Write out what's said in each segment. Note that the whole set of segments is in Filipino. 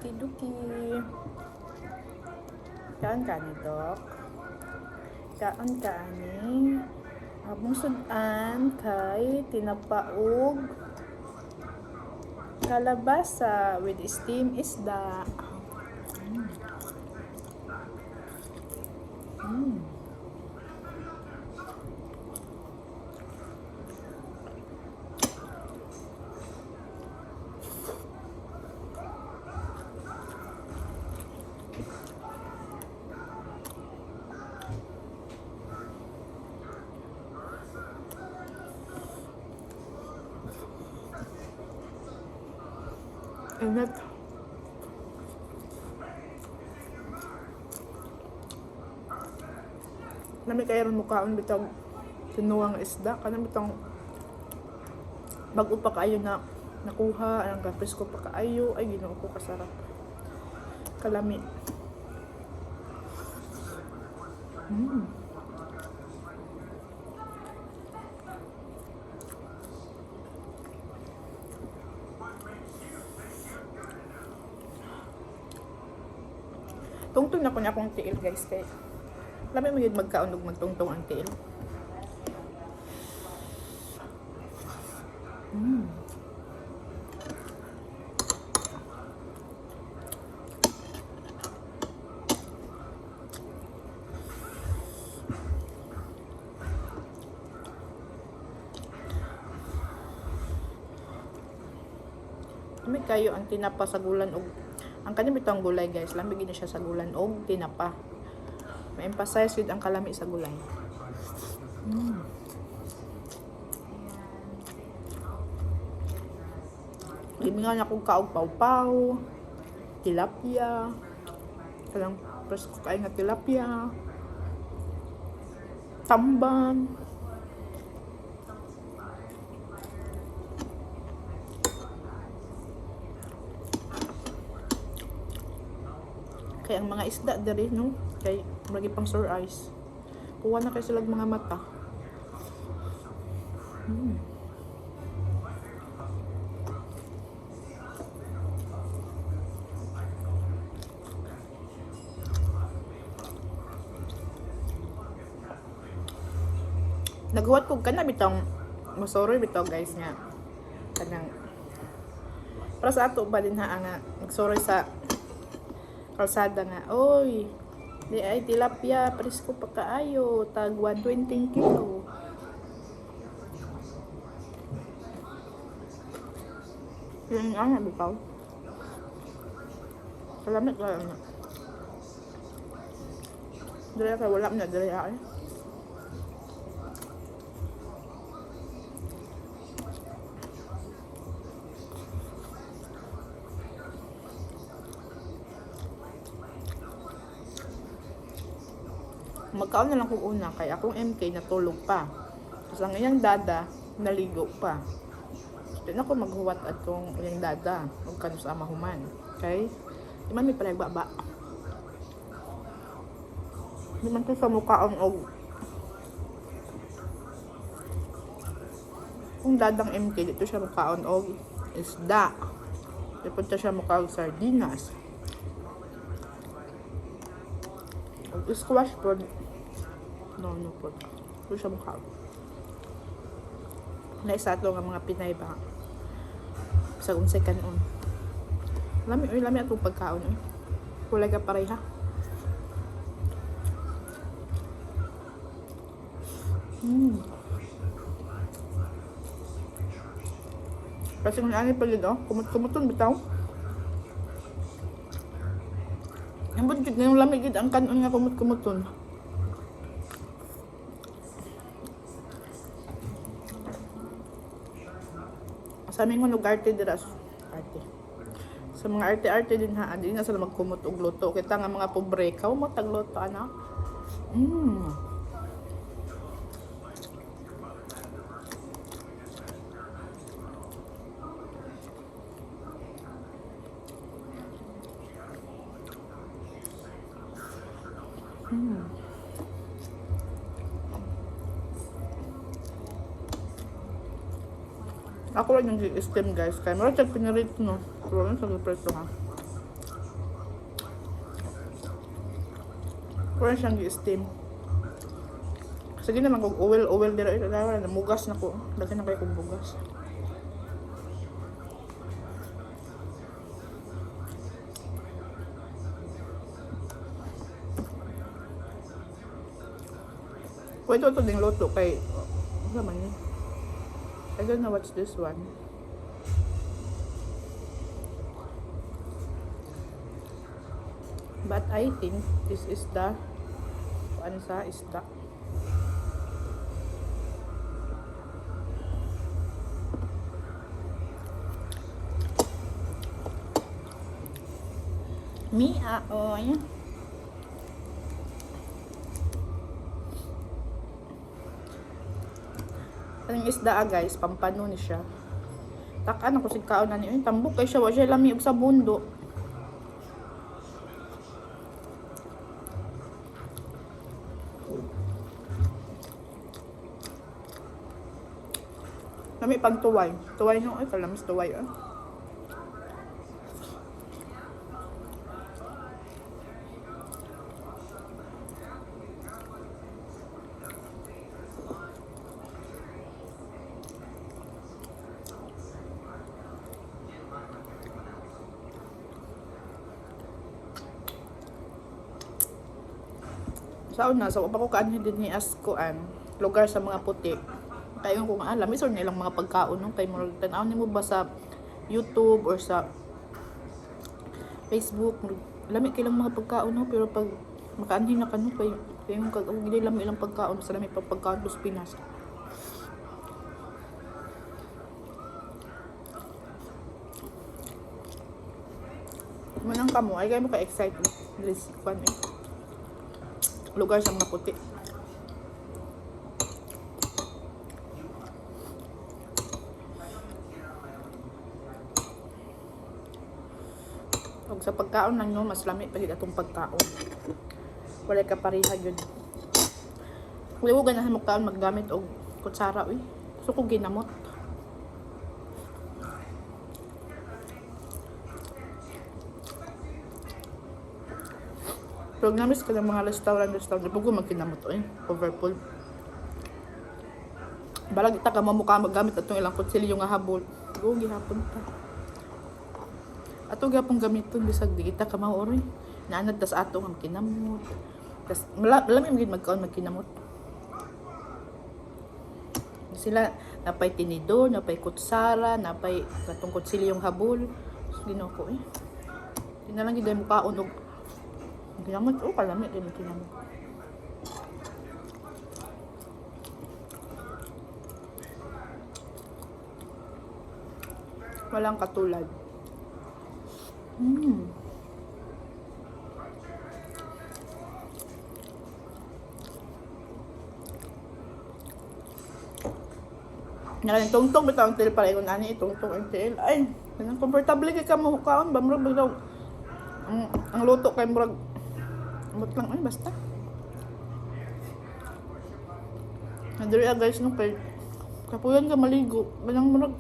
Duki-duki. Kaon ka ni Dok. Kaon ka ni. Abong sudan kay tinapaog kalabasa with steam isda. Ingat. Nami kaya rin mukhaon bitang tinuwang isda. Kanang bitang bago pa kaayo na nakuha. Ang kapis ko pa kaayo. Ay, ginoo ko kasarap. Kalami. Tungtong na ko na akong tiil guys kay lami mo yun magkaon ug magtungtong ang tiil. Lami kayo ang tinapa sa gulan og ang kanya bitong gulay guys, lami gid siya sa gulan og tinapa. Ma-emphasize gid ang kalami sa gulay. Gimingan ako kaog pawpaw, tilapia. Kanang presko kay nga tilapia. Tambang. Kay ang mga isda diri no kay lagi pang sore eyes. Kuha na kay sila mga mata. Naghuwat ko kana bitong masoroy bitaw guys nga kanang para sa ato ba din ha nga nagsoroy sa kalsada nga, oy, di ay tilapia, presko pa kaayo, tag 120 kilo. Yan nga, bitaw. Salamat ka lang. Dali ka, wala na, dali ay. Magkaon na lang kung una kay akong MK natulog pa. Kasi ang iyang dada naligo pa. Di na ko maghuwat atong iyang dada ug kanu sa amahuman. Okay? Di man may palagbaba. Di man to sa mukhaon og kung dadang MK dito siya mukhaon og isda. Di punta siya mukhaon sardinas. Og squash po. No po. Ito siya mukha. Naisa ito nga mga Pinay ba? Sa unsay kanon. Lami atong pagkaon. Kulay ka pareha. Kasi kung ano pa yun, kumut-kumuton bitaw. Ang budget na yung lamig ang kanon nga kumut-kumuton. Sa aming arte diras arte. Sa mga arte-arte din ha, di na sila magkumot og luto. Kita nga mga pobre, kaw mo tagluto ana. Ako lang yung steam guys, kaya marami siyang pinarit no. Pero lang sa preso ha. Pura siyang i-steam. Sige naman kung oil dira ito na namugas na ko. Daghan na kayo kong bugas. Pwede ito ding luto kay ano man yun? I don't know what's this one. But I think this is the ano sa isda. Oh, ayan. Ang isda guys, pampano ni siya. Takan ako sig kaon na ni tambok kay siya wa siya lami og sa bundo. Lami pang tuway. Tuway no ay kalamis tuway ah. Sa una, so pa ko kaanhin din ni Askoan, lugar sa mga puti. Kaya kung alam, isor nilang mga pagkaon nung kay mo tanaw nimo ba sa YouTube or sa Facebook, lami kay lang mga pagkaon no, pero pag makaanhin na kanu kay yung gili lami ilang pagkaon sa lami pagkaon dos Pinas. Manang kamo, ay kay mo ka excited this fun lugar sa mga puti. Pag sa pagkaon lang no, mas lami pa atong pagkaon. Wala ka pareha yun. Wala ko ganahan mo kaon maggamit og kutsara uy. Gusto ko ginamot. Pero namis ka ng mga restaurant, bago magkinamot eh, overfull. Balag ita ka mamukha maggamit atong ilang kutsilyo nga habol. Go gihapon ta. Ato gyapon gamiton bisag di kita ka maory. Naanad tas ato ang kinamot. Tas malami gid magkaon magkinamot. Sila napay tinidor, napay kutsara, napay katong kutsilyong habol. Ginoko eh. Di na lang gid mo kaon og ginamot, kalami din ang ginamot. Walang katulad. Ngayon, tungtong bitaw ang til pala kung ani itungtong ang til. Ay, comfortable kay ka mo kaon ba murag bitaw. Ang luto kay murag amot lang ay basta. Nadiri guys no kay kapuyan ka maligo. Banang murag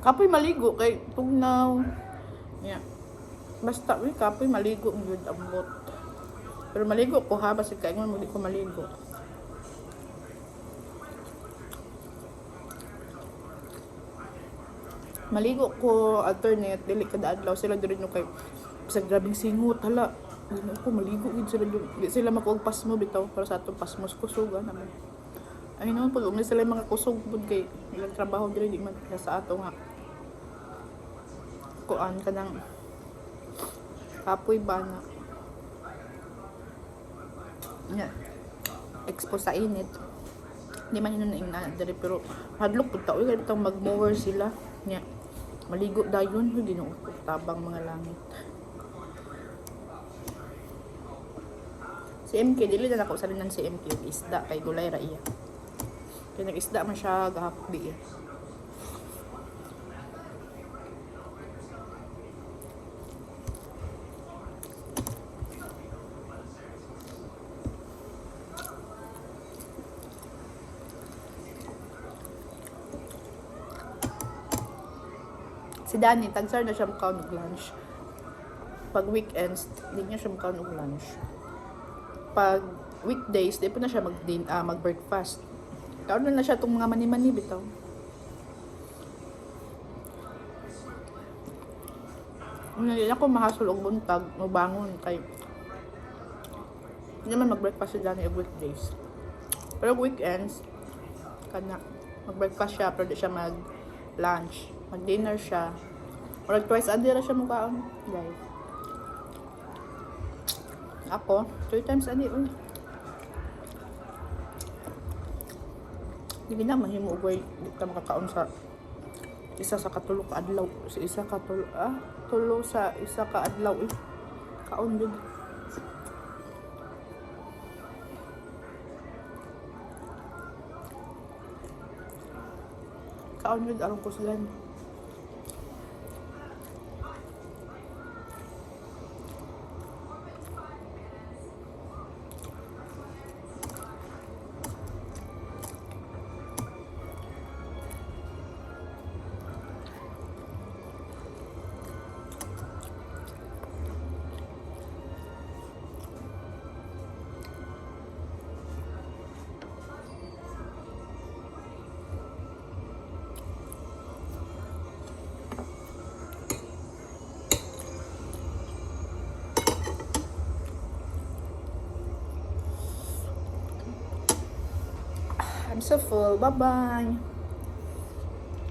kapoy maligo kay tugnaw. Yeah. Basta kapoy maligo ang good amot. Pero maligo ko ha basta kay mo di ko maligo. Maligo ko alternate dili kada adlaw sila diri no kay sa grabing singot hala. Hindi ko maligo gid sila doon. Di sila makuog pasmo bitaw para sa atong pasmos kusuga naman. Ay naman pag umi sila mga kusog pud kay ilang trabaho diri di man sa ato nga. Kuan kanang kapoy ba na. Nya. Expo sa init. Di man yun na diri pero hadlok pud ta oy kay bitaw mag-mower sila. Nya. Maligo dayon Ginoo tabang mga langit. Si MK, dili na ako salinan si MK, isda kay gulay ra iya. Kaya nag-isda man siya gahapdi eh. Si Danny, tagsar na siya makaon og lunch. Pag weekends, hindi niya siya makaon og lunch. pag weekdays, di po na siya mag-breakfast. Kaon na siya itong mga mani-mani bitaw. Hindi ako mahasol og buntag, mabangon kay hindi naman mag-breakfast siya dyan yung weekdays. Pero weekends, kana mag-breakfast siya pero di siya mag-lunch. Mag-dinner siya. Or twice a day ra siya mukhaon, guys. Ako, 3 times a day. Hindi na mahimo ugay di ka makakaon sa isa sa katulo ka adlaw. Sa isa ka tulo sa isa ka adlaw eh. Kaon jud. Kaon jud aron ko sila. I'm so full. Bye-bye.